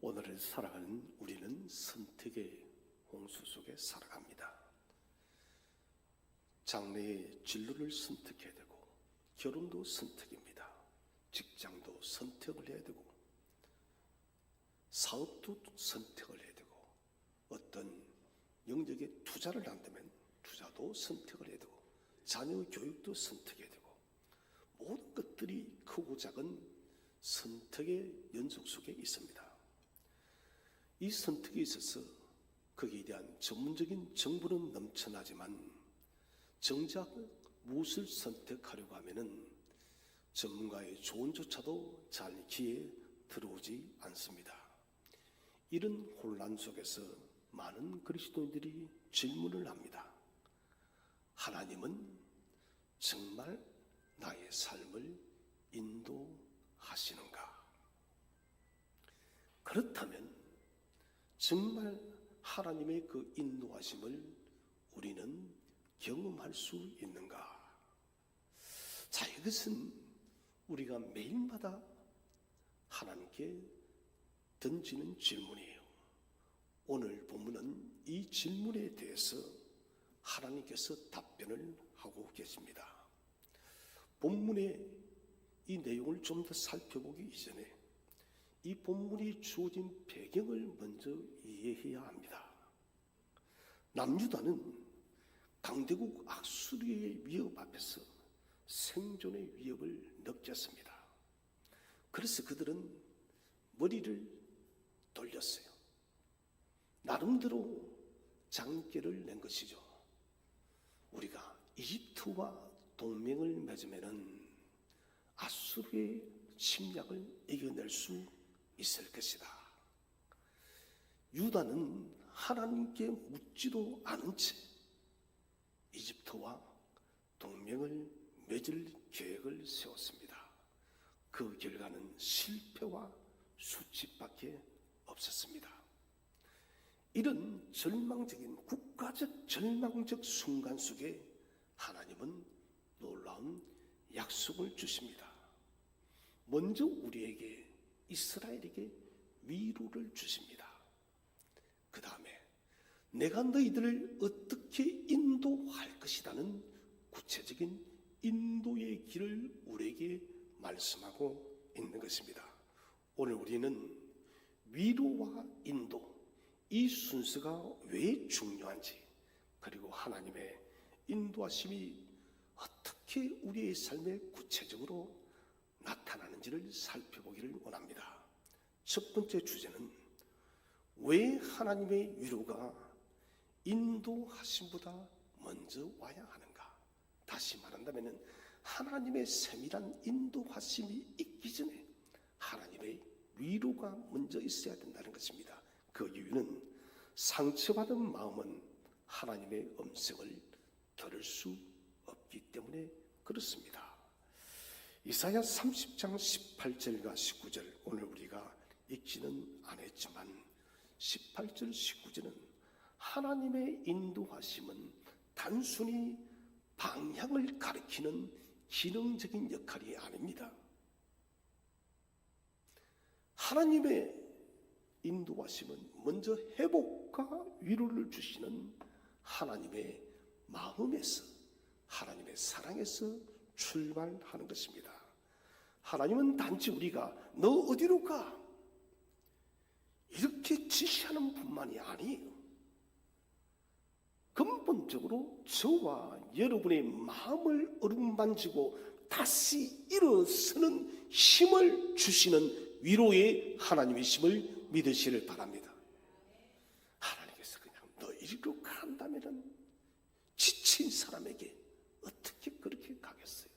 오늘을 살아가는 우리는 선택의 홍수 속에 살아갑니다. 장래의 진로를 선택해야 되고, 결혼도 선택입니다. 직장도 선택을 해야 되고, 사업도 선택을 해야 되고, 어떤 영역에 투자를 한다면 투자도 선택을 해야 되고, 자녀 교육도 선택해야 되고, 모든 것들이 크고 작은 선택의 연속 속에 있습니다. 이 선택에 있어서 거기에 대한 전문적인 정보는 넘쳐나지만 정작 무엇을 선택하려고 하면은 전문가의 조언조차도 잘 귀에 들어오지 않습니다. 이런 혼란 속에서 많은 그리스도인들이 질문을 합니다. 하나님은 정말 나의 삶을 인도하시는가? 그렇다면 정말 하나님의 그 인도하심을 우리는 경험할 수 있는가? 자, 이것은 우리가 매일마다 하나님께 던지는 질문이에요. 오늘 본문은 이 질문에 대해서 하나님께서 답변을 하고 계십니다. 본문의 이 내용을 좀 더 살펴보기 이전에 이 본문이 주어진 배경을 먼저 이해해야 합니다. 남유다는 강대국 아수르의 위협 앞에서 생존의 위협을 느꼈습니다. 그래서 그들은 머리를 돌렸어요. 나름대로 장계를 낸 것이죠. 우리가 이집트와 동맹을 맺으면은 아수르의 침략을 이겨낼 수 있을 것이다. 유다는 하나님께 묻지도 않은 채 이집트와 동맹을 맺을 계획을 세웠습니다. 그 결과는 실패와 수치밖에 없었습니다. 이런 절망적인 국가적 절망적 순간 속에 하나님은 놀라운 약속을 주십니다. 먼저 우리에게 이스라엘에게 위로를 주십니다. 그 다음에 내가 너희들을 어떻게 인도할 것이라는 구체적인 인도의 길을 우리에게 말씀하고 있는 것입니다. 오늘 우리는 위로와 인도, 이 순서가 왜 중요한지, 그리고 하나님의 인도하심이 어떻게 우리의 삶에 구체적으로 나타나는지를 살펴보기를 원합니다. 첫 번째 주제는 왜 하나님의 위로가 인도하심보다 먼저 와야 하는가? 다시 말한다면 하나님의 세밀한 인도하심이 있기 전에 하나님의 위로가 먼저 있어야 된다는 것입니다. 그 이유는 상처받은 마음은 하나님의 음성을 들을 수 없기 때문에 그렇습니다. 이사야 30장 18절과 19절, 오늘 우리가 읽지는 않았지만 18절 19절은 하나님의 인도하심은 단순히 방향을 가리키는 기능적인 역할이 아닙니다. 하나님의 인도하심은 먼저 회복과 위로를 주시는 하나님의 마음에서, 하나님의 사랑에서 출발하는 것입니다. 하나님은 단지 우리가 너 어디로 가? 이렇게 지시하는 뿐만이 아니에요. 근본적으로 저와 여러분의 마음을 어루만지고 다시 일어서는 힘을 주시는 위로의 하나님이심을 믿으시길 바랍니다. 하나님께서 그냥 너 이리로 간다면 지친 사람에게 어떻게 그렇게 가겠어요?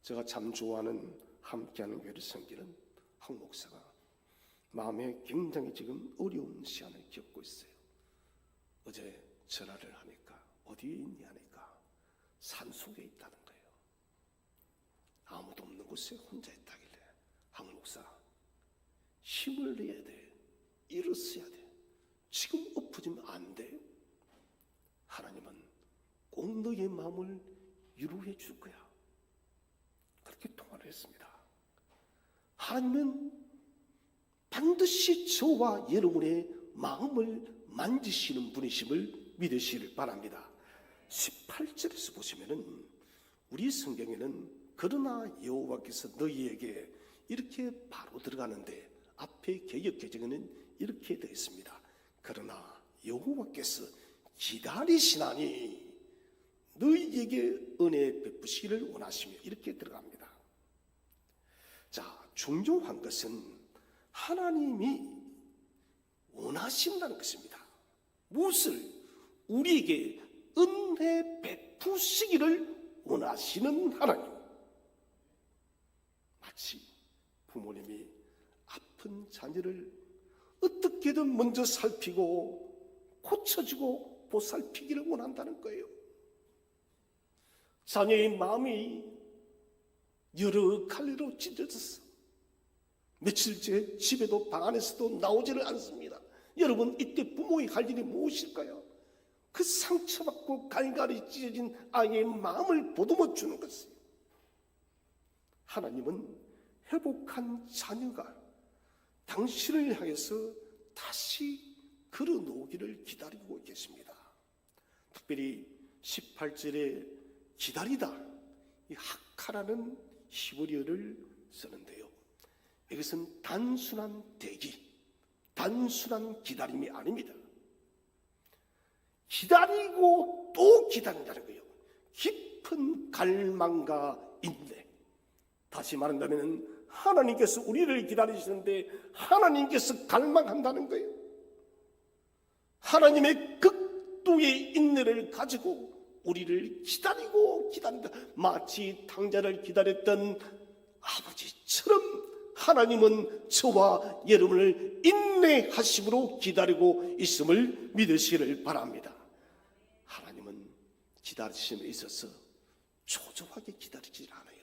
제가 참 좋아하는 함께하는 교회를 섬기는 한 목사가 마음에 굉장히 지금 어려운 시간을 겪고 있어요. 어제 전화를 하니까 어디에 있니 하니까 산속에 있다는 거예요. 아무도 없는 곳에 혼자 있다길래 한 목사, 힘을 내야 돼. 일어서야 돼. 지금 엎어지면 안 돼. 하나님은 꼭 너의 마음을 위로해 줄 거야. 그렇게 통화를 했습니다. 하나님은 반드시 저와 여러분의 마음을 만지시는 분이심을 믿으시길 바랍니다. 18절에서 보시면은 우리 성경에는 그러나 여호와께서 너희에게 이렇게 바로 들어가는데 앞에 개역 개정에는 이렇게 되어 있습니다. 그러나 여호와께서 기다리시나니 너희에게 은혜 베푸시기를 원하시며 이렇게 들어갑니다. 자, 중요한 것은 하나님이 원하신다는 것입니다. 무엇을? 우리에게 은혜 베푸시기를 원하시는 하나님. 마치 부모님이 아픈 자녀를 어떻게든 먼저 살피고 고쳐주고 보살피기를 원한다는 거예요. 자녀의 마음이 여러 갈래로 찢어졌어. 며칠째 집에도 방 안에서도 나오지를 않습니다. 여러분, 이때 부모의 할 일이 무엇일까요? 그 상처받고 갈갈이 찢어진 아이의 마음을 보듬어 주는 것이에요. 하나님은 회복한 자녀가 당신을 향해서 다시 걸어놓기를 기다리고 계십니다. 특별히 18절에 기다리다, 이 하카라는 히브리어를 쓰는데요. 이것은 단순한 대기, 단순한 기다림이 아닙니다. 기다리고 또 기다린다는 거예요. 깊은 갈망과 인내. 다시 말한다면 하나님께서 우리를 기다리시는데 하나님께서 갈망한다는 거예요. 하나님의 극도의 인내를 가지고 우리를 기다리고 기다린다. 마치 탕자를 기다렸던 아버지처럼 하나님은 저와 여러분을 인내하심으로 기다리고 있음을 믿으시기를 바랍니다. 하나님은 기다리심에 있어서 초조하게 기다리지 않아요.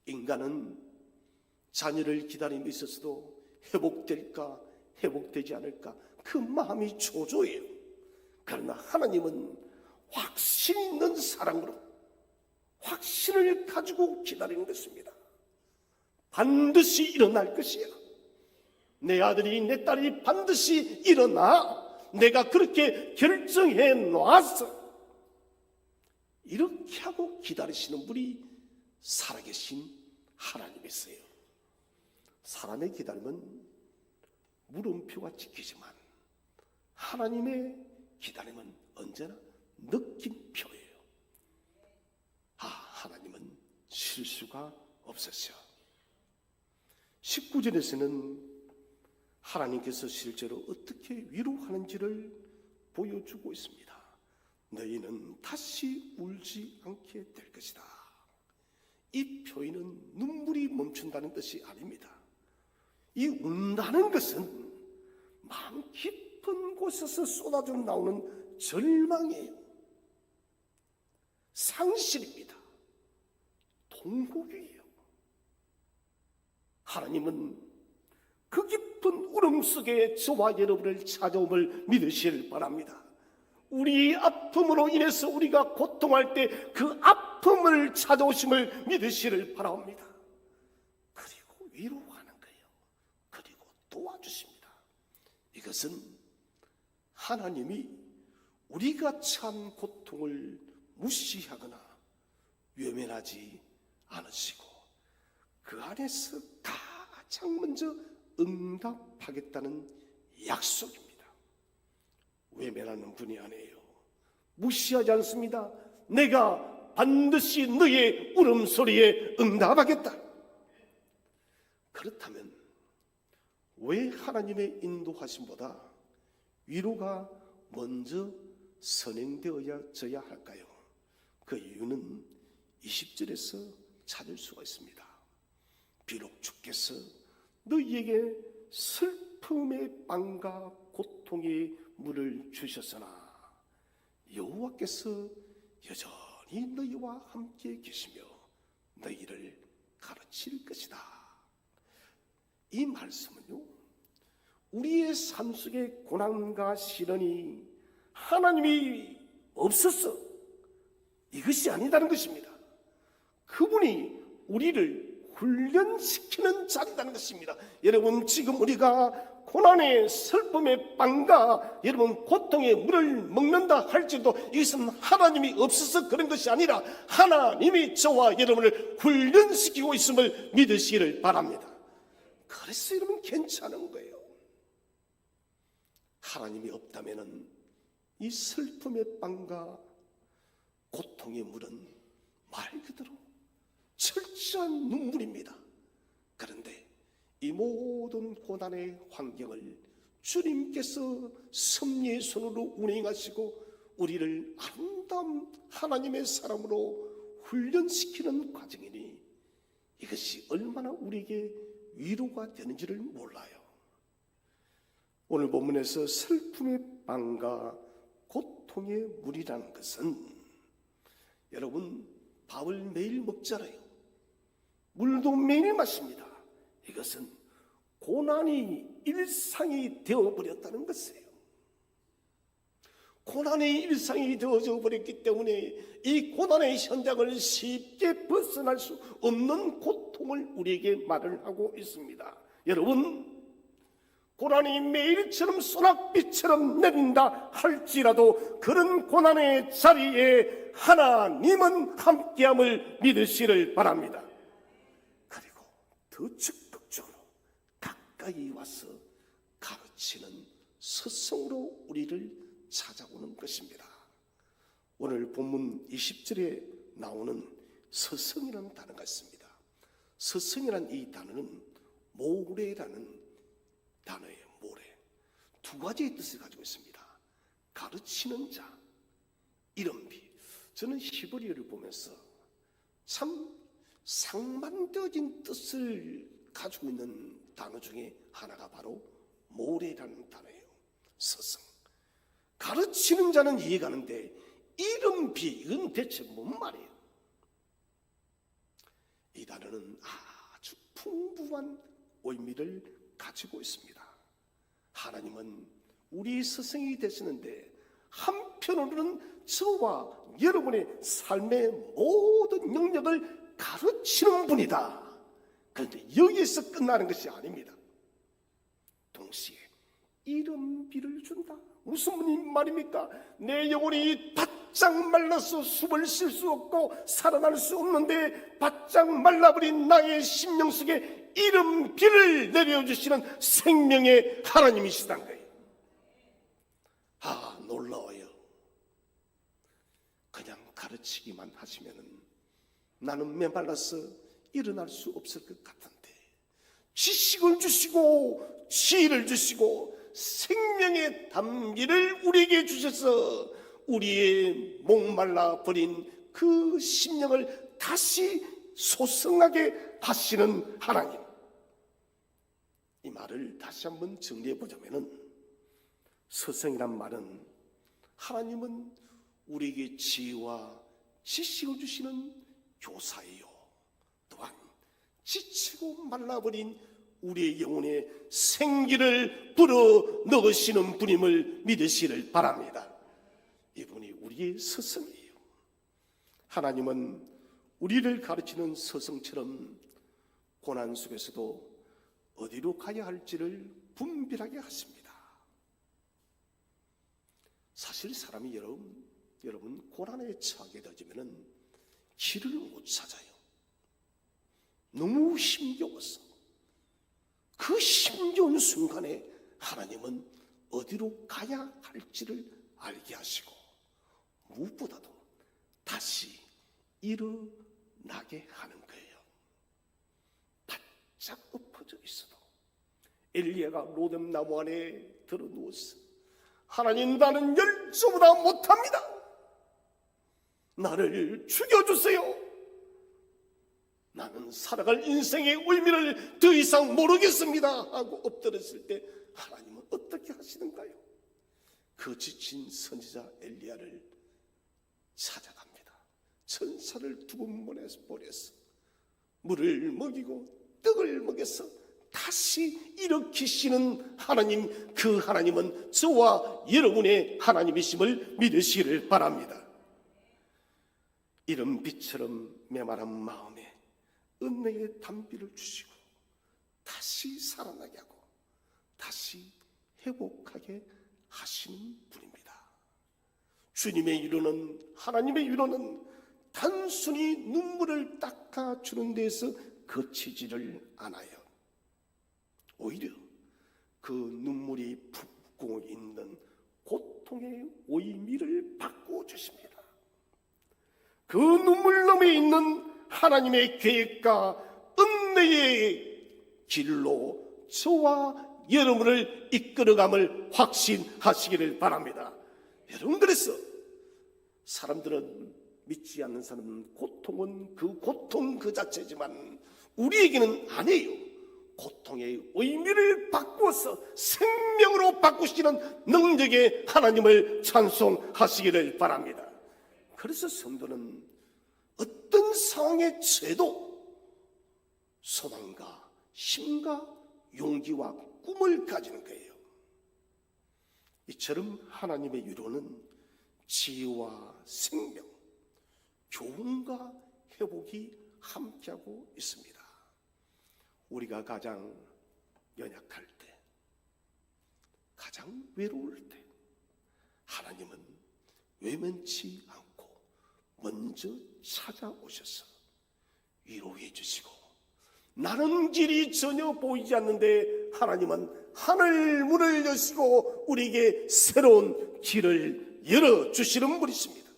인간은 자녀를 기다림에 있어서도 회복될까 회복되지 않을까 그 마음이 초조해요. 그러나 하나님은 확신 있는 사랑으로 확신을 가지고 기다리는 것입니다. 반드시 일어날 것이야. 내 아들이 내 딸이 반드시 일어나. 내가 그렇게 결정해 놨어. 이렇게 하고 기다리시는 분이 살아계신 하나님이세요. 사람의 기다림은 물음표가 찍히지만 하나님의 기다림은 언제나 느낌표예요. 하나님은 실수가 없으셔. 19절에서는 하나님께서 실제로 어떻게 위로하는지를 보여주고 있습니다. 너희는 다시 울지 않게 될 것이다. 이 표현은 눈물이 멈춘다는 뜻이 아닙니다. 이 운다는 것은 마음 깊은 곳에서 쏟아져 나오는 절망이에요. 상실입니다. 통곡이에요. 하나님은 그 깊은 울음 속에 저와 여러분을 찾아옴을 믿으시길 바랍니다. 우리 아픔으로 인해서 우리가 고통할 때 그 아픔을 찾아오심을 믿으시길 바랍니다. 그리고 위로하는 거예요. 그리고 도와주십니다. 이것은 하나님이 우리가 처한 고통을 무시하거나 외면하지 않으시고 그 안에서 가장 먼저 응답하겠다는 약속입니다. 외면하는 분이 아니에요. 무시하지 않습니다. 내가 반드시 너의 울음소리에 응답하겠다. 그렇다면 왜 하나님의 인도하심보다 위로가 먼저 선행되어져야 할까요? 그 이유는 20절에서 찾을 수가 있습니다. 비록 주께서 너희에게 슬픔의 빵과 고통의 물을 주셨으나 여호와께서 여전히 너희와 함께 계시며 너희를 가르칠 것이다. 이 말씀은요, 우리의 삶 속의 고난과 시련이 하나님이 없었어 이것이 아니다는 것입니다. 그분이 우리를 훈련시키는 자리라는 것입니다. 여러분, 지금 우리가 고난의 슬픔의 빵과 여러분 고통의 물을 먹는다 할지라도 이것은 하나님이 없어서 그런 것이 아니라 하나님이 저와 여러분을 훈련시키고 있음을 믿으시기를 바랍니다. 그래서 여러분 괜찮은 거예요. 하나님이 없다면 이 슬픔의 빵과 고통의 물은 말 그대로 철저한 눈물입니다. 그런데 이 모든 고난의 환경을 주님께서 섭리의 손으로 운행하시고 우리를 아름다운 하나님의 사람으로 훈련시키는 과정이니 이것이 얼마나 우리에게 위로가 되는지를 몰라요. 오늘 본문에서 슬픔의 빵과 고통의 물이라는 것은 여러분 밥을 매일 먹잖아요. 물도 매일 마십니다. 이것은 고난이 일상이 되어버렸다는 것이에요. 고난이 일상이 되어져 버렸기 때문에 이 고난의 현장을 쉽게 벗어날 수 없는 고통을 우리에게 말을 하고 있습니다. 여러분, 고난이 매일처럼 소낙비처럼 내린다 할지라도 그런 고난의 자리에 하나님은 함께함을 믿으시를 바랍니다. 그리고 더 적극적으로 가까이 와서 가르치는 스승으로 우리를 찾아오는 것입니다. 오늘 본문 20절에 나오는 스승이라는 단어가 있습니다. 스승이라는 이 단어는 모래라는 단어예요. 모래. 두 가지의 뜻을 가지고 있습니다. 가르치는 자, 이름비. 저는 히브리어를 보면서 참 상반되어진 뜻을 가지고 있는 단어 중에 하나가 바로 모래라는 단어예요. 스승. 가르치는 자는 이해가는데 이름비, 이건 대체 뭔 말이에요? 이 단어는 아주 풍부한 의미를 가지고 있습니다. 하나님은 우리 스승이 되시는데 한편으로는 저와 여러분의 삶의 모든 영역을 가르치는 분이다. 그런데 여기서 끝나는 것이 아닙니다. 동시에 이름비를 준다. 무슨 말입니까? 내 영혼이 바짝 말라서 숨을 쉴 수 없고 살아날 수 없는데 바짝 말라버린 나의 심령 속에 이름비를 내려주시는 생명의 하나님이시단 거예요. 아, 놀라워요. 그냥 가르치기만 하시면은 나는 메말라서 일어날 수 없을 것 같은데 지식을 주시고 지혜를 주시고 생명의 담기를 우리에게 주셔서 우리의 목말라 버린 그 심령을 다시 소성하게 하시는 하나님. 이 말을 다시 한번 정리해 보자면은 스승이란 말은 하나님은 우리에게 지혜와 지식을 주시는 교사예요. 또한 지치고 말라버린 우리의 영혼에 생기를 불어 넣으시는 분임을 믿으시를 바랍니다. 이분이 우리의 스승이에요. 하나님은 우리를 가르치는 스승처럼 고난 속에서도 어디로 가야 할지를 분별하게 하십니다. 사실 사람이 여러분 고난에 처하게 되면 길을 못 찾아요. 너무 힘겨워서. 그 힘겨운 순간에 하나님은 어디로 가야 할지를 알게 하시고 무엇보다도 다시 일어나게 하는 거예요. 바짝 엎어져 있어도 엘리야가 로뎀나무 안에 들어 누웠어. 하나님, 나는 열조보다 못합니다. 나를 죽여주세요. 나는 살아갈 인생의 의미를 더 이상 모르겠습니다 하고 엎드렸을 때 하나님은 어떻게 하시는가요? 그 지친 선지자 엘리야를 찾아갑니다. 천사를 두 번 보내서 물을 먹이고 떡을 먹여서 다시 일으키시는 하나님, 그 하나님은 저와 여러분의 하나님이심을 믿으시기를 바랍니다. 이런 빛처럼 메마른 마음에 은혜의 단비를 주시고 다시 살아나게 하고 다시 회복하게 하시는 분입니다. 주님의 위로는, 하나님의 위로는 단순히 눈물을 닦아주는 데에서 그치지를 않아요. 오히려 그 눈물이 붓고 있는 고통의 의미를 바꿔주십니다. 그 눈물놈에 있는 하나님의 계획과 은혜의 길로 저와 여러분을 이끌어감을 확신하시기를 바랍니다. 여러분, 그래서 사람들은, 믿지 않는 사람은 고통은 그 고통 그 자체지만 우리에게는 아니에요. 고통의 의미를 바꾸어서 생명으로 바꾸시는 능력의 하나님을 찬송하시기를 바랍니다. 그래서 성도는 어떤 상황에 처해도 소망과 힘과 용기와 꿈을 가지는 거예요. 이처럼 하나님의 위로는 지혜와 생명, 교훈과 회복이 함께하고 있습니다. 우리가 가장 연약할 때, 가장 외로울 때 하나님은 외면치 않고 먼저 찾아오셔서 위로해 주시고, 나는 길이 전혀 보이지 않는데 하나님은 하늘 문을 여시고 우리에게 새로운 길을 열어주시는 분이십니다.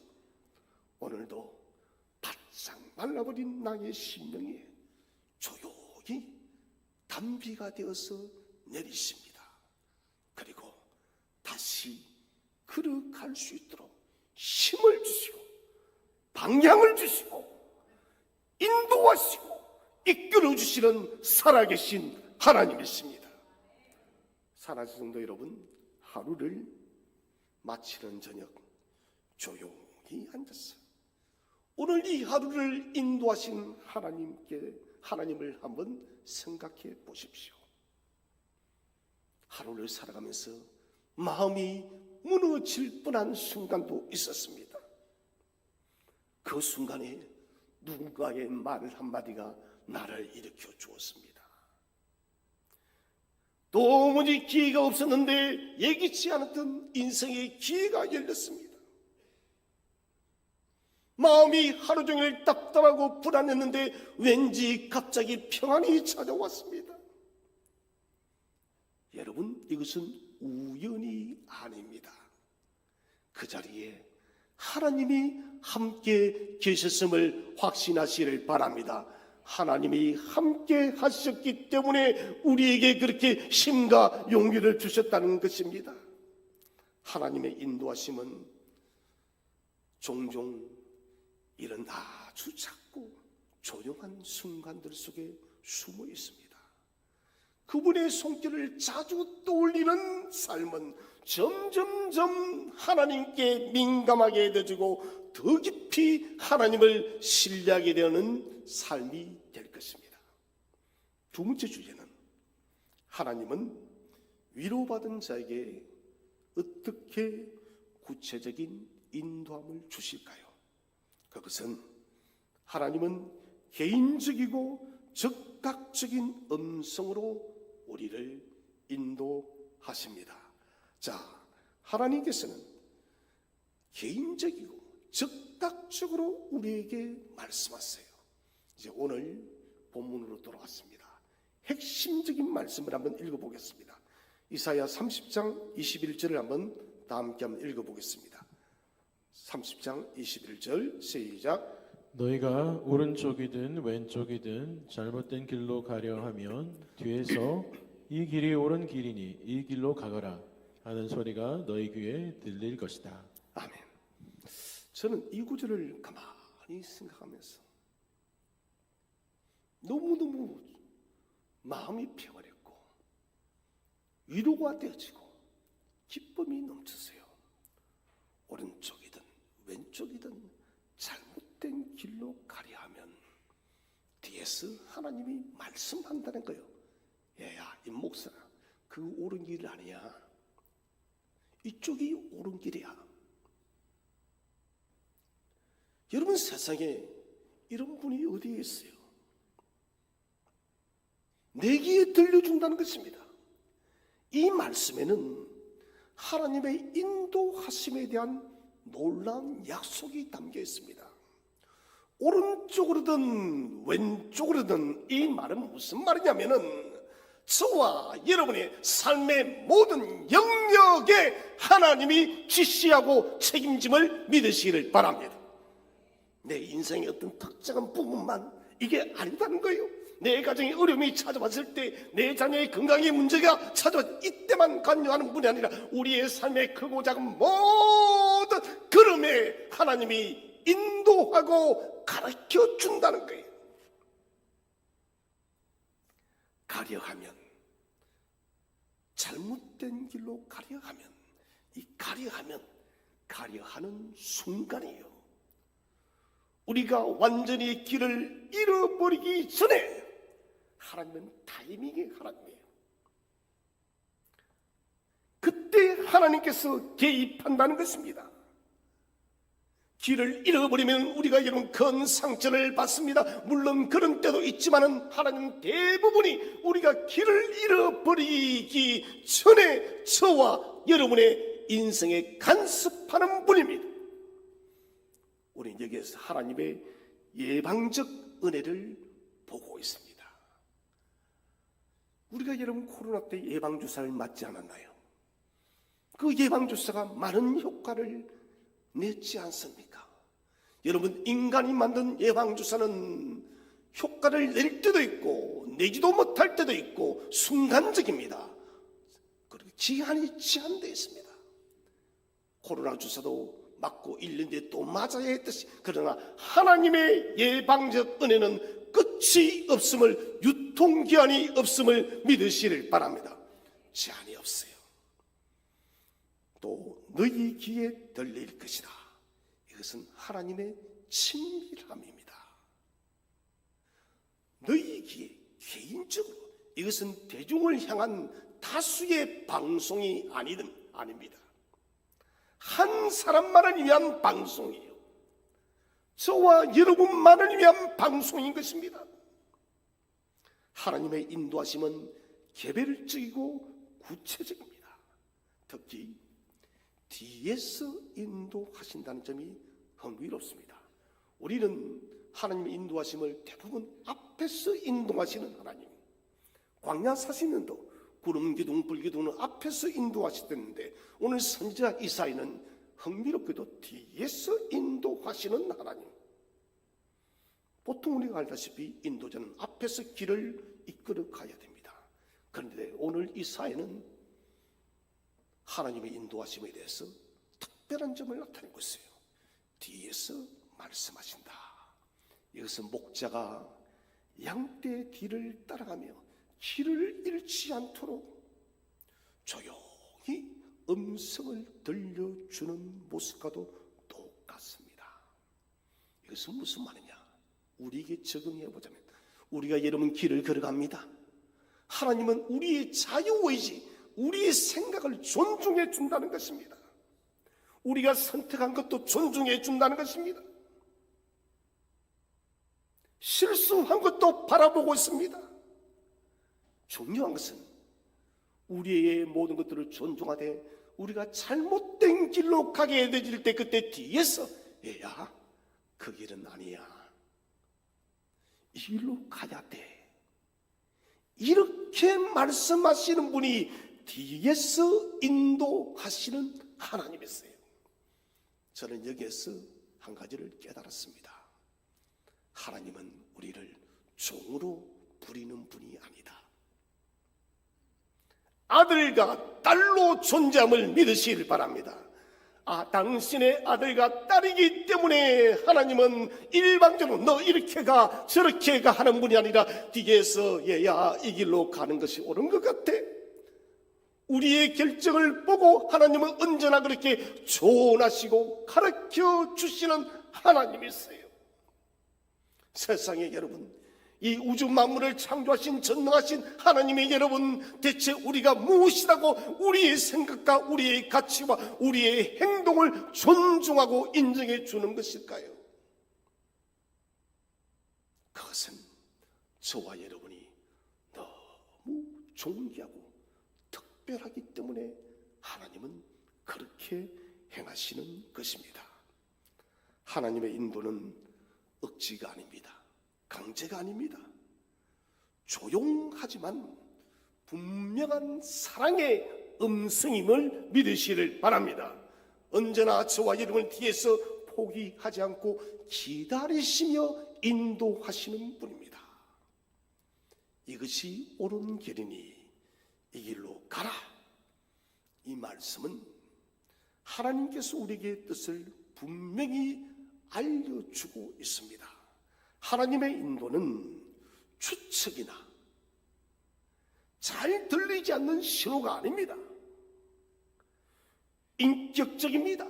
오늘도 바짝 말라버린 나의 심령에 조용히 단비가 되어서 내리십니다. 그리고 다시 걸어갈 수 있도록 힘을 주시고 방향을 주시고 인도하시고 이끌어주시는 살아계신 하나님이십니다. 사랑하는 성도 여러분, 하루를 마치는 저녁 조용히 앉아서 오늘 이 하루를 인도하신 하나님을 한번 생각해 보십시오. 하루를 살아가면서 마음이 무너질 뻔한 순간도 있었습니다. 그 순간에 누군가의 말 한마디가 나를 일으켜 주었습니다. 도무지 기회가 없었는데 예기치 않았던 인생의 기회가 열렸습니다. 마음이 하루 종일 답답하고 불안했는데 왠지 갑자기 평안이 찾아왔습니다. 여러분, 이것은 우연이 아닙니다. 그 자리에 하나님이 함께 계셨음을 확신하시기를 바랍니다. 하나님이 함께 하셨기 때문에 우리에게 그렇게 힘과 용기를 주셨다는 것입니다. 하나님의 인도하심은 종종 이런 아주 작고 조용한 순간들 속에 숨어 있습니다. 그분의 손길을 자주 떠올리는 삶은 점점점 하나님께 민감하게 되어지고 더 깊이 하나님을 신뢰하게 되는 삶이 될 것입니다. 두 번째 주제는, 하나님은 위로받은 자에게 어떻게 구체적인 인도함을 주실까요? 그것은 하나님은 개인적이고 즉각적인 음성으로 우리를 인도하십니다. 자, 하나님께서는 개인적이고 즉각적으로 우리에게 말씀하세요. 이제 오늘 본문으로 돌아왔습니다. 핵심적인 말씀을 한번 읽어보겠습니다. 이사야 30장 21절을 한번 다 함께 한번 읽어보겠습니다. 30장 21절 시작. 너희가 오른쪽이든 왼쪽이든 잘못된 길로 가려 하면 뒤에서 이 길이 옳은 길이니 이 길로 가거라 하는 소리가 너희 귀에 들릴 것이다. 아멘. 저는 이 구절을 가만히 생각하면서 너무너무 마음이 평안했고 위로가 되어지고 기쁨이 넘쳤어요. 오른쪽이든 왼쪽이든 잘못된 길로 가려 하면 뒤에서 하나님이 말씀한다는 거예요. 얘야, 이 목사가 그 옳은 길 아니야. 이쪽이 옳은 길이야. 여러분, 세상에 이런 분이 어디에 있어요? 내 귀에 들려준다는 것입니다. 이 말씀에는 하나님의 인도하심에 대한 놀라운 약속이 담겨 있습니다. 오른쪽으로든 왼쪽으로든 이 말은 무슨 말이냐면은 저와 여러분의 삶의 모든 영역에 하나님이 지시하고 책임짐을 믿으시기를 바랍니다. 내 인생의 어떤 특정한 부분만 이게 아니다는 거예요. 내 가정에 어려움이 찾아왔을 때, 내 자녀의 건강에 문제가 찾아왔을 때, 이때만 관여하는 분이 아니라 우리의 삶의 크고 작은 모든 걸음에 하나님이 인도하고 가르쳐 준다는 거예요. 가려하면, 잘못된 길로 가려하면, 이 가려하는 순간이에요. 우리가 완전히 길을 잃어버리기 전에 하나님은 타이밍의 하나님이에요. 그때 하나님께서 개입한다는 것입니다. 길을 잃어버리면 우리가 여러분 큰 상처를 받습니다. 물론 그런 때도 있지만은 하나님은 대부분이 우리가 길을 잃어버리기 전에 저와 여러분의 인생에 간섭하는 분입니다. 우리는 여기에서 하나님의 예방적 은혜를 보고 있습니다. 우리가 여러분 코로나 때 예방주사를 맞지 않았나요? 그 예방주사가 많은 효과를 냈지 않습니까? 여러분, 인간이 만든 예방주사는 효과를 낼 때도 있고 내지도 못할 때도 있고 순간적입니다. 그리고 기한이 제한되어 있습니다. 코로나 주사도 맞고 1년 뒤에 또 맞아야 했듯이, 그러나 하나님의 예방적 은혜는 끝이 없음을, 유통기한이 없음을 믿으시길 바랍니다. 제한이 없어요. 또 너희 귀에 들릴 것이다. 이것은 하나님의 친밀함입니다. 너희 귀에, 개인적으로, 이것은 대중을 향한 다수의 방송이 아닙니다. 한 사람만을 위한 방송이에요. 저와 여러분만을 위한 방송인 것입니다. 하나님의 인도하심은 개별적이고 구체적입니다. 특히 뒤에서 인도하신다는 점이 흥미롭습니다. 우리는 하나님의 인도하심을 대부분 앞에서 인도하시는 하나님, 광야 사시는도 구름 기둥 불기둥은 앞에서 인도하시던데, 오늘 선지자 이사야는 흥미롭게도 뒤에서 인도하시는 하나님. 보통 우리가 알다시피 인도자는 앞에서 길을 이끌어 가야 됩니다. 그런데 오늘 이사야는 하나님의 인도하심에 대해서 특별한 점을 나타내고 있어요. 뒤에서 말씀하신다. 이것은 목자가 양떼의 뒤를 따라가며 길을 잃지 않도록 조용히 음성을 들려주는 모습과도 똑같습니다. 이것은 무슨 말이냐? 우리에게 적응해 보자면, 우리가 여러분 길을 걸어갑니다. 하나님은 우리의 자유의지, 우리의 생각을 존중해 준다는 것입니다. 우리가 선택한 것도 존중해 준다는 것입니다. 실수한 것도 바라보고 있습니다. 중요한 것은 우리의 모든 것들을 존중하되 우리가 잘못된 길로 가게 되질 때, 그때 뒤에서 얘야, 그 길은 아니야, 이 길로 가야 돼, 이렇게 말씀하시는 분이 뒤에서 인도하시는 하나님이세요. 저는 여기에서 한 가지를 깨달았습니다. 하나님은 우리를 종으로 부리는 분이 아니다. 아들과 딸로 존재함을 믿으시길 바랍니다. 당신의 아들과 딸이기 때문에 하나님은 일방적으로 너 이렇게 가 저렇게 가 하는 분이 아니라 뒤에서 얘야 이 길로 가는 것이 옳은 것 같아, 우리의 결정을 보고 하나님은 언제나 그렇게 조언하시고 가르쳐 주시는 하나님이세요. 세상에 여러분, 이 우주 만물을 창조하신 전능하신 하나님의 여러분, 대체 우리가 무엇이라고 우리의 생각과 우리의 가치와 우리의 행동을 존중하고 인정해 주는 것일까요? 그것은 저와 여러분이 존귀하고 특별하기 때문에 하나님은 그렇게 행하시는 것입니다. 하나님의 인도는 억지가 아닙니다. 강제가 아닙니다. 조용하지만 분명한 사랑의 음성임을 믿으시길 바랍니다. 언제나 저와 여러분을 뒤에서 포기하지 않고 기다리시며 인도하시는 분입니다. 이것이 옳은 길이니 이 길로 가라. 이 말씀은 하나님께서 우리에게 뜻을 분명히 알려주고 있습니다. 하나님의 인도는 추측이나 잘 들리지 않는 신호가 아닙니다. 인격적입니다.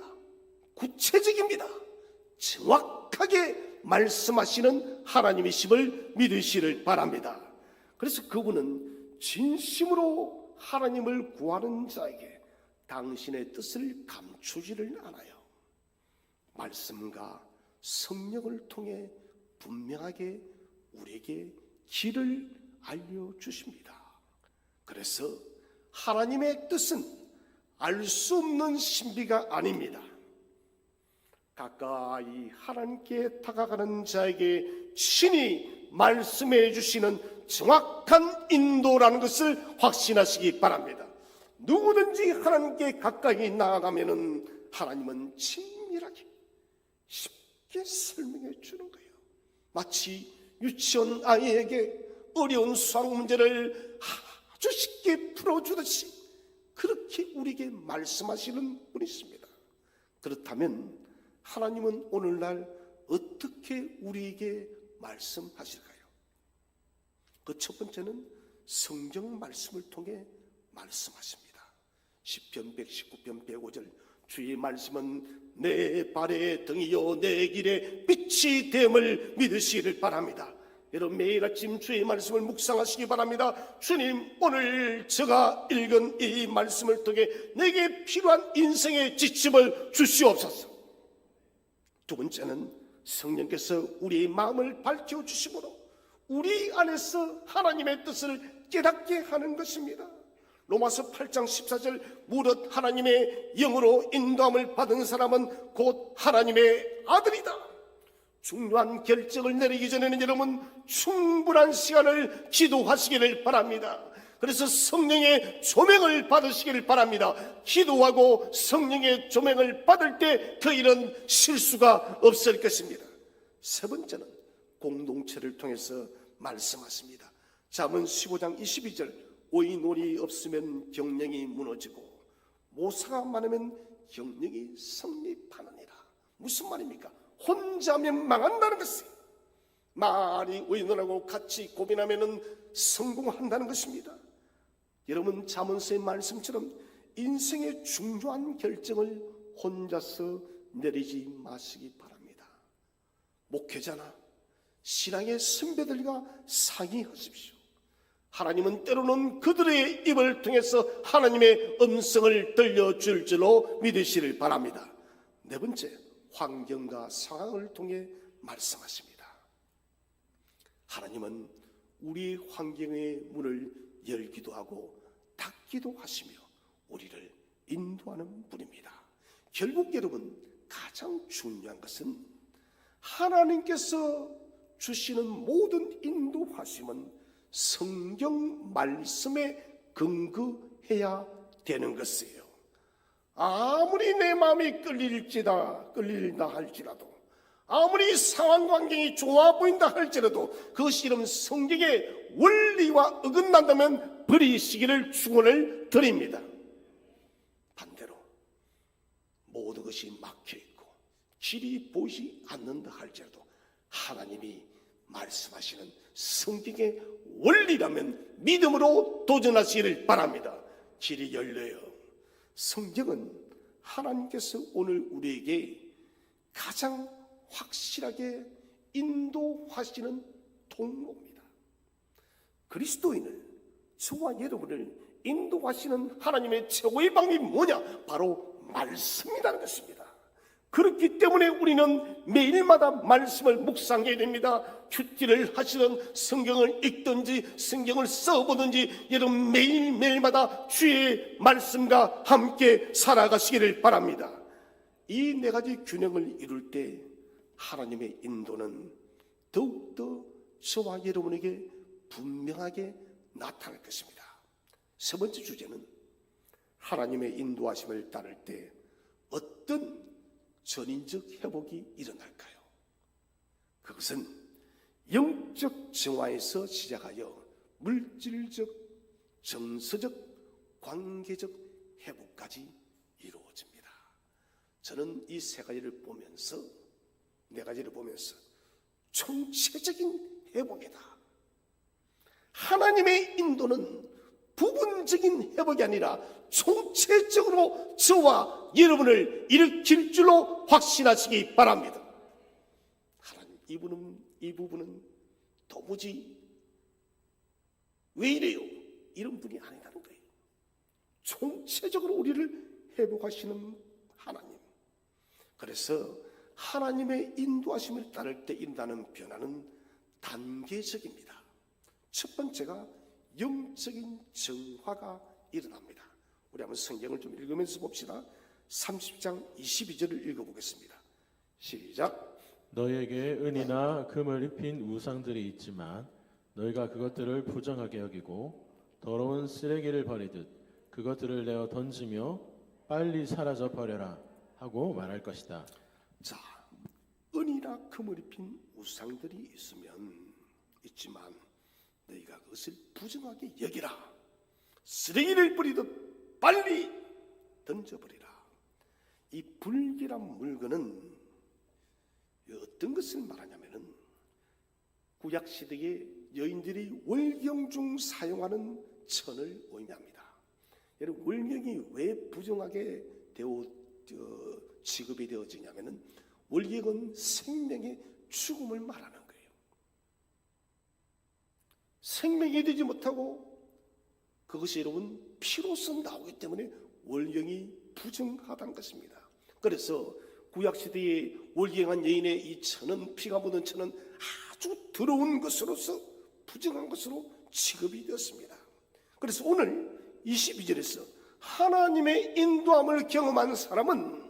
구체적입니다. 정확하게 말씀하시는 하나님이심을 믿으시길 바랍니다. 그래서 그분은 진심으로 하나님을 구하는 자에게 당신의 뜻을 감추지를 않아요. 말씀과 성령을 통해 분명하게 우리에게 길을 알려주십니다. 그래서 하나님의 뜻은 알 수 없는 신비가 아닙니다. 가까이 하나님께 다가가는 자에게 친히 말씀해 주시는 정확한 인도라는 것을 확신하시기 바랍니다. 누구든지 하나님께 가까이 나아가면은 하나님은 친밀하게 쉽게 설명해 주는 거예요. 마치 유치원 아이에게 어려운 수학 문제를 아주 쉽게 풀어주듯이 그렇게 우리에게 말씀하시는 분이십니다. 그렇다면 하나님은 오늘날 어떻게 우리에게 말씀하실까요? 그 첫 번째는 성경 말씀을 통해 말씀하십니다. 시편 119편 105절 주의 말씀은 내 발의 등이요 내 길에 빛이 됨을 믿으시기를 바랍니다. 여러분 매일 아침 주의 말씀을 묵상하시기 바랍니다. 주님, 오늘 제가 읽은 이 말씀을 통해 내게 필요한 인생의 지침을 주시옵소서. 두 번째는 성령께서 우리의 마음을 밝혀주심으로 우리 안에서 하나님의 뜻을 깨닫게 하는 것입니다. 로마서 8장 14절 무릇 하나님의 영으로 인도함을 받은 사람은 곧 하나님의 아들이다. 중요한 결정을 내리기 전에는 여러분 충분한 시간을 기도하시기를 바랍니다. 그래서 성령의 조명을 받으시기를 바랍니다. 기도하고 성령의 조명을 받을 때 그 일은 실수가 없을 것입니다. 세 번째는 공동체를 통해서 말씀하십니다. 잠언 15장 22절 오이놀이 없으면 경영이 무너지고 모사가 많으면 경영이 성립하느니라. 무슨 말입니까? 혼자면 망한다는 것이에요. 많이 의논하고 같이 고민하면 성공한다는 것입니다. 여러분 잠언서의 말씀처럼 인생의 중요한 결정을 혼자서 내리지 마시기 바랍니다. 목회자나 신앙의 선배들과 상의하십시오. 하나님은 때로는 그들의 입을 통해서 하나님의 음성을 들려줄 줄로 믿으시길 바랍니다. 네 번째, 환경과 상황을 통해 말씀하십니다. 하나님은 우리 환경의 문을 열기도 하고 닫기도 하시며 우리를 인도하는 분입니다. 결국 여러분 가장 중요한 것은 하나님께서 주시는 모든 인도하심은 성경 말씀에 근거해야 되는 것이에요. 아무리 내 마음이 끌린다 할지라도, 아무리 상황 환경이 좋아 보인다 할지라도 그것이 이런 성경의 원리와 어긋난다면 버리시기를 축원을 드립니다. 반대로 모든 것이 막혀있고 길이 보이지 않는다 할지라도 하나님이 말씀하시는 성경의 원리라면 믿음으로 도전하시기를 바랍니다. 길이 열려요. 성경은 하나님께서 오늘 우리에게 가장 확실하게 인도하시는 통로입니다. 그리스도인을, 저와 여러분을 인도하시는 하나님의 최고의 방법이 뭐냐? 바로 말씀이라는 것입니다. 그렇기 때문에 우리는 매일마다 말씀을 묵상해야 됩니다. 큐티를 하시든 성경을 읽든지 성경을 써보든지 여러분 매일매일마다 주의 말씀과 함께 살아가시기를 바랍니다. 이 네 가지 균형을 이룰 때 하나님의 인도는 더욱더 저와 여러분에게 분명하게 나타날 것입니다. 세 번째 주제는 하나님의 인도하심을 따를 때 어떤 전인적 회복이 일어날까요? 그것은 영적 정화에서 시작하여 물질적, 정서적, 관계적 회복까지 이루어집니다. 저는 이 세 가지를 보면서, 네 가지를 보면서 총체적인 회복이다. 하나님의 인도는 부분적인 회복이 아니라 총체적으로 저와 여러분을 일으킬 줄로 확신하시기 바랍니다. 하나님, 이 부분은 도무지 왜 이래요? 이런 분이 아니라는 거예요. 총체적으로 우리를 회복하시는 하나님. 그래서 하나님의 인도하심을 따를 때 일어나는 변화는 단계적입니다. 첫 번째가 영적인 정화가 일어납니다. 우리 한번 성경을 좀 읽으면서 봅시다. 30장 22절을 읽어보겠습니다. 시작. 너희에게 은이나 금을 입힌 우상들이 있지만 너희가 그것들을 부정하게 여기고 더러운 쓰레기를 버리듯 그것들을 내어 던지며 빨리 사라져 버려라 하고 말할 것이다. 자, 은이나 금을 입힌 우상들이 있지만 너희가 그것을 부정하게 여기라. 쓰레기를 버리듯 빨리 던져버리라. 이 불길한 물건은 어떤 것을 말하냐면은 구약시대의 여인들이 월경 중 사용하는 천을 의미합니다. 여러분, 월경이 왜 부정하게 취급이 되어지냐면은 월경은 생명의 죽음을 말하는 거예요. 생명이 되지 못하고 그것이 여러분 피로서 나오기 때문에 월경이 부정하다는 것입니다. 그래서 구약시대에 월경한 여인의 이 천은, 피가 묻은 천은 아주 더러운 것으로서 부정한 것으로 취급이 되었습니다. 그래서 오늘 22절에서 하나님의 인도함을 경험한 사람은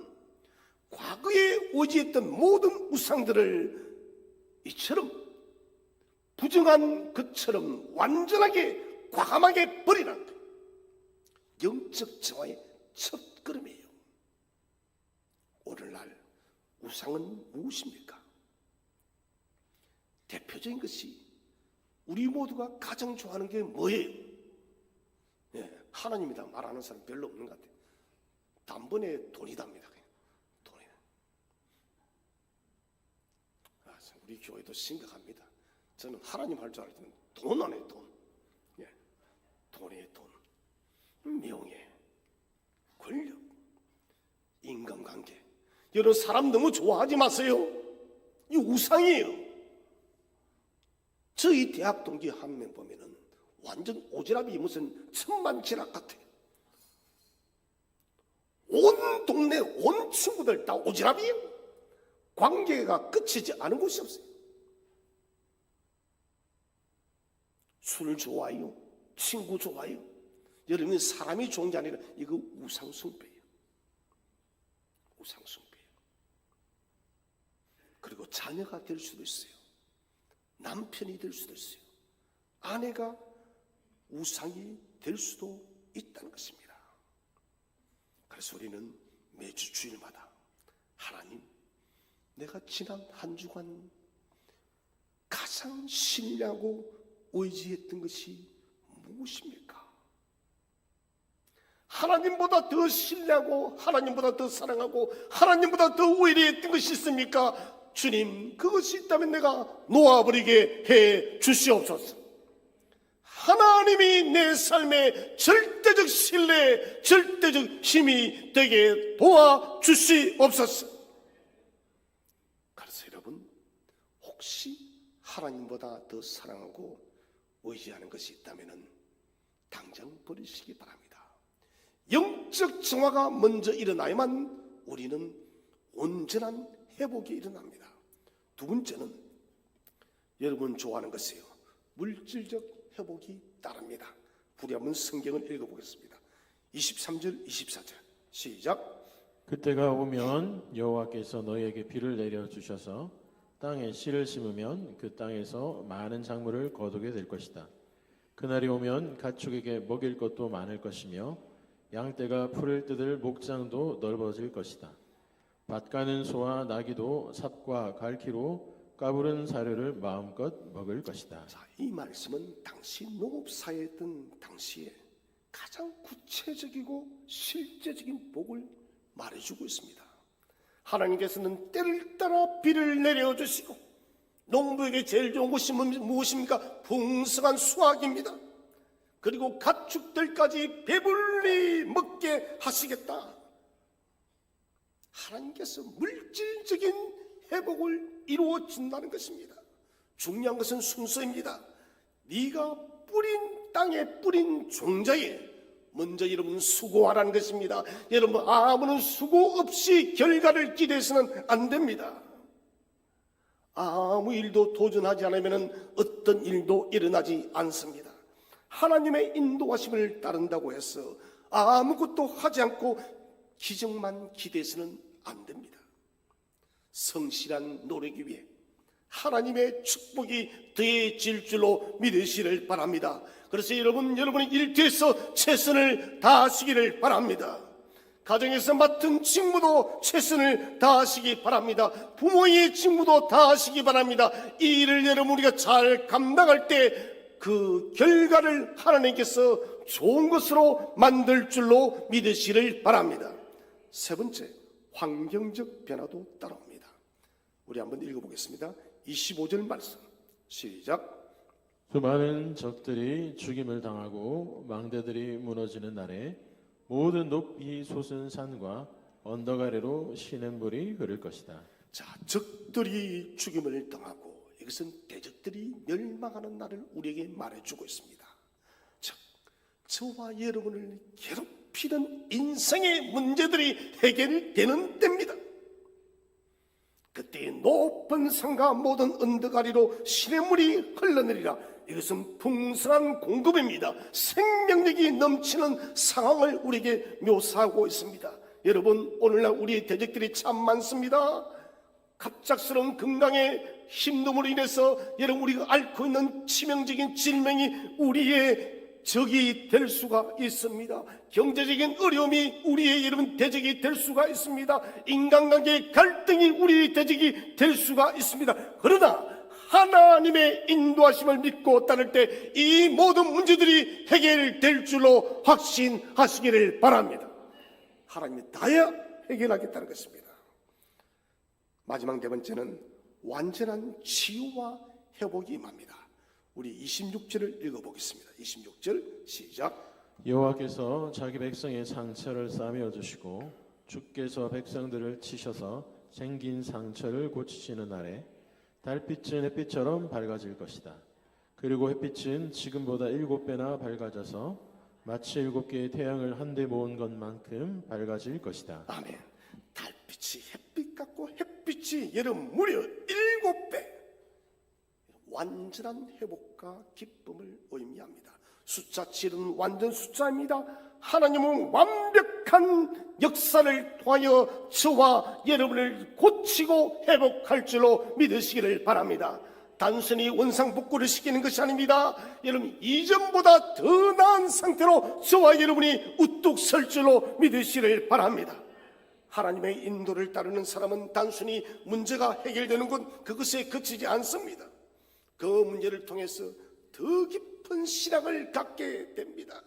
과거에 의지했던 모든 우상들을 이처럼 부정한 것처럼 완전하게 과감하게 버리는 거예요. 영적 정화의 첫 걸음이에요. 오늘날 우상은 무엇입니까? 대표적인 것이 우리 모두가 가장 좋아하는 게 뭐예요? 하나님이다 말하는 사람 별로 없는 것 같아요. 단번에 돈이답니다. 돈이. 우리 교회도 심각합니다. 저는 하나님 할 줄 알았더니 돈 안에 돈. 돈에 돈, 명예, 권력, 인간관계. 여러 사람 너무 좋아하지 마세요. 이 우상이에요. 저희 대학 동기 한 명 보면은 완전 오지랖이 무슨 천만지락 같아. 온 동네 온 친구들 다 오지랖이에요. 관계가 끝이지 않은 곳이 없어요. 술 좋아요, 친구 좋아요. 여러분, 사람이 좋은 게 아니라 이거 우상숭배예요. 우상숭배예요. 그리고 자녀가 될 수도 있어요. 남편이 될 수도 있어요. 아내가 우상이 될 수도 있다는 것입니다. 그래서 우리는 매주 주일마다 하나님, 내가 지난 한 주간 가장 신뢰하고 의지했던 것이 무엇입니까? 하나님보다 더 신뢰하고 하나님보다 더 사랑하고 하나님보다 더 의리했던 것이 있습니까? 주님, 그것이 있다면 내가 놓아버리게 해 주시옵소서. 하나님이 내 삶의 절대적 신뢰, 절대적 힘이 되게 도와주시옵소서. 그래서 여러분, 혹시 하나님보다 더 사랑하고 의지하는 것이 있다면 당장 버리시기 바랍니다. 영적 정화가 먼저 일어나야만 우리는 온전한 회복이 일어납니다. 두 번째는 여러분 좋아하는 것이에요. 물질적 회복이 따릅니다. 우리 한번 성경을 읽어보겠습니다. 23절 24절 시작. 그때가 오면 여호와께서 너희에게 비를 내려 주셔서 땅에 씨를 심으면 그 땅에서 많은 작물을 거두게 될 것이다. 그날이 오면 가축에게 먹일 것도 많을 것이며 양떼가 풀을 뜯을 목장도 넓어질 것이다. 밭 가는 소와 나귀도 삽과 갈퀴로 까부른 사료를 마음껏 먹을 것이다. 자, 이 말씀은 당시 농업사회였던 당시에 가장 구체적이고 실제적인 복을 말해주고 있습니다. 하나님께서는 때를 따라 비를 내려주시고 농부에게 제일 좋은 것이 무엇입니까? 풍성한 수확입니다. 그리고 가축들까지 배불리 먹게 하시겠다. 하나님께서 물질적인 회복을 이루어 준다는 것입니다. 중요한 것은 순서입니다. 네가 뿌린 땅에 뿌린 종자에 먼저 여러분 수고하라는 것입니다. 여러분 아무런 수고 없이 결과를 기대해서는 안 됩니다. 아무 일도 도전하지 않으면 어떤 일도 일어나지 않습니다. 하나님의 인도하심을 따른다고 해서 아무것도 하지 않고 기적만 기대해서는 안 됩니다. 성실한 노력이 위해 하나님의 축복이 더해질 줄로 믿으시를 바랍니다. 그래서 여러분의 일터에서 최선을 다하시기를 바랍니다. 가정에서 맡은 직무도 최선을 다하시기 바랍니다. 부모의 직무도 다하시기 바랍니다. 이 일을 여러분 우리가 잘 감당할 때 그 결과를 하나님께서 좋은 것으로 만들 줄로 믿으시를 바랍니다. 세 번째, 환경적 변화도 따라옵니다. 우리 한번 읽어보겠습니다. 25절 말씀 시작. 수많은 적들이 죽임을 당하고 망대들이 무너지는 날에 모든 높이 솟은 산과 언덕 아래로 시냇물이 흐를 것이다. 자, 적들이 죽임을 당하고 이것은 대적들이 멸망하는 날을 우리에게 말해주고 있습니다. 즉, 저와 여러분을 괴롭히는 인생의 문제들이 해결되는 때입니다. 그때 높은 산과 모든 언덕 아래로 시냇물이 흘러내리라. 이것은 풍성한 공급입니다. 생명력이 넘치는 상황을 우리에게 묘사하고 있습니다. 여러분 오늘날 우리의 대적들이 참 많습니다. 갑작스러운 건강의 힘듦으로 인해서 여러분 우리가 앓고 있는 치명적인 질병이 우리의 적이 될 수가 있습니다. 경제적인 어려움이 우리의 여러분 대적이 될 수가 있습니다. 인간관계의 갈등이 우리의 대적이 될 수가 있습니다. 그러나 하나님의 인도하심을 믿고 따를 때 이 모든 문제들이 해결될 줄로 확신하시기를 바랍니다. 하나님이 다야 해결하겠다는 것입니다. 마지막 네 번째는 완전한 치유와 회복이 임합니다. 우리 26절을 읽어보겠습니다. 26절 시작. 여호와께서 자기 백성의 상처를 싸매어 주시고 주께서 백성들을 치셔서 생긴 상처를 고치시는 날에 달빛은 햇빛처럼 밝아질 것이다. 그리고 햇빛은 지금보다 7배나 밝아져서 마치 7개의 태양을 한데 모은 것만큼 밝아질 것이다. 아멘. 달빛이 햇빛 같고 햇빛이 여러분 무려 7배 완전한 회복과 기쁨을 의미합니다. 숫자 7은 완전 숫자입니다. 하나님은 완벽한 역사를 통하여 저와 여러분을 고치고 회복할 줄로 믿으시기를 바랍니다. 단순히 원상복구를 시키는 것이 아닙니다. 여러분 이전보다 더 나은 상태로 저와 여러분이 우뚝 설 줄로 믿으시기를 바랍니다. 하나님의 인도를 따르는 사람은 단순히 문제가 해결되는 것 그것에 그치지 않습니다. 그 문제를 통해서 더 깊은 신앙을 갖게 됩니다.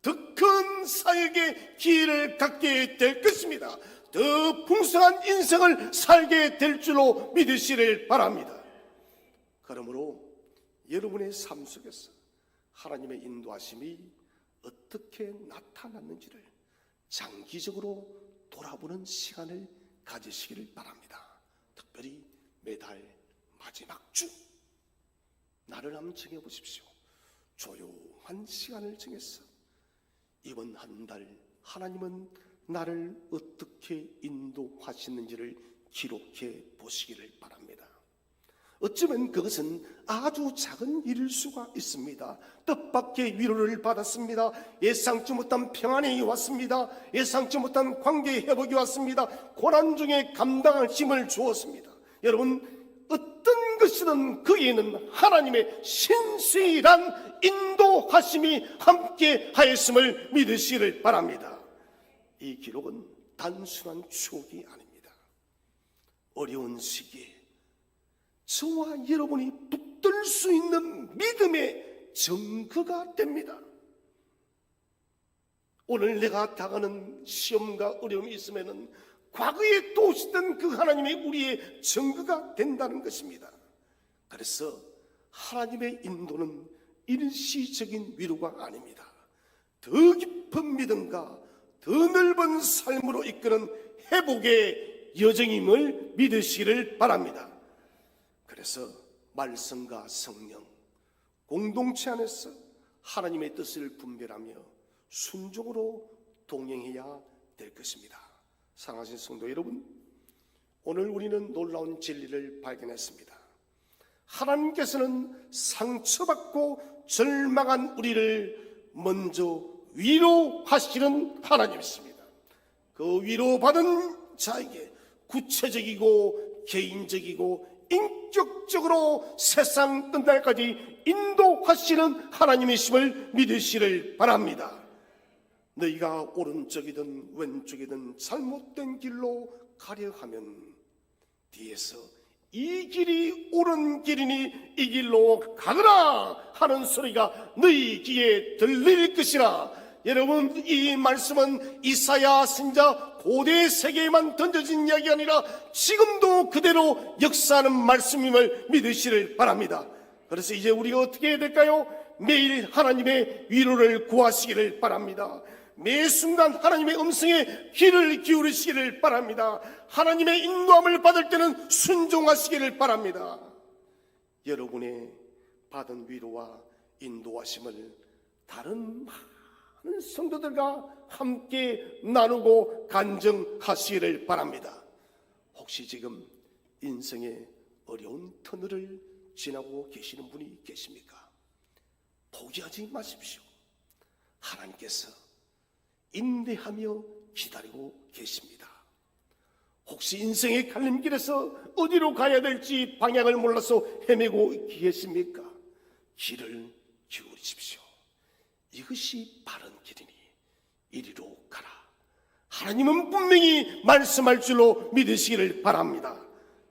더 큰 사역의 기회를 갖게 될 것입니다. 더 풍성한 인생을 살게 될 줄로 믿으시길 바랍니다. 그러므로 여러분의 삶 속에서 하나님의 인도하심이 어떻게 나타났는지를 장기적으로 돌아보는 시간을 가지시기를 바랍니다. 특별히 매달 마지막 주 나를 한번 정해보십시오. 조용한 시간을 정해서 이번 한 달 하나님은 나를 어떻게 인도하시는지를 기록해 보시기를 바랍니다. 어쩌면 그것은 아주 작은 일일 수가 있습니다. 뜻밖의 위로를 받았습니다. 예상치 못한 평안이 왔습니다. 예상치 못한 관계 회복이 왔습니다. 고난 중에 감당할 힘을 주었습니다. 여러분, 어떤 것이든 거기에는 하나님의 신실한 인도하심이 함께 하였음을 믿으시기를 바랍니다. 이 기록은 단순한 추억이 아닙니다. 어려운 시기에 저와 여러분이 붙들 수 있는 믿음의 증거가 됩니다. 오늘 내가 당하는 시험과 어려움이 있으면 과거에 도우시던 그 하나님이 우리의 증거가 된다는 것입니다. 그래서 하나님의 인도는 일시적인 위로가 아닙니다. 더 깊은 믿음과 더 넓은 삶으로 이끄는 회복의 여정임을 믿으시기를 바랍니다. 그래서 말씀과 성령, 공동체 안에서 하나님의 뜻을 분별하며 순종으로 동행해야 될 것입니다. 사랑하신 성도 여러분, 오늘 우리는 놀라운 진리를 발견했습니다. 하나님께서는 상처받고 절망한 우리를 먼저 위로하시는 하나님이십니다. 그 위로받은 자에게 구체적이고 개인적이고 인격적으로 세상 끝날까지 인도하시는 하나님이심을 믿으시기를 바랍니다. 너희가 오른쪽이든 왼쪽이든 잘못된 길로 가려 하면 뒤에서 이 길이 옳은 길이니 이 길로 가거라 하는 소리가 너희 귀에 들릴 것이라. 여러분, 이 말씀은 이사야 선지자 고대 세계에만 던져진 이야기가 아니라 지금도 그대로 역사하는 말씀임을 믿으시기를 바랍니다. 그래서 이제 우리가 어떻게 해야 될까요? 매일 하나님의 위로를 구하시기를 바랍니다. 매 순간 하나님의 음성에 귀를 기울이시기를 바랍니다. 하나님의 인도함을 받을 때는 순종하시기를 바랍니다. 여러분의 받은 위로와 인도하심을 다른 많은 성도들과 함께 나누고 간증하시기를 바랍니다. 혹시 지금 인생의 어려운 터널을 지나고 계시는 분이 계십니까? 포기하지 마십시오. 하나님께서 인내하며 기다리고 계십니다. 혹시 인생의 갈림길에서 어디로 가야 될지 방향을 몰라서 헤매고 계십니까? 귀를 기울이십시오. 이것이 바른 길이니 이리로 가라. 하나님은 분명히 말씀할 줄로 믿으시기를 바랍니다.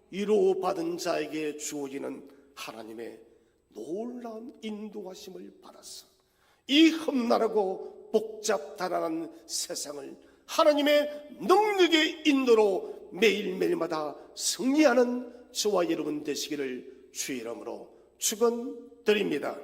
위로받은 자에게 주어지는 하나님의 놀라운 인도하심을 받아서 이 험난하고 복잡다단한 세상을 하나님의 능력의 인도로 매일매일마다 승리하는 저와 여러분 되시기를 주의 이름으로 축원드립니다.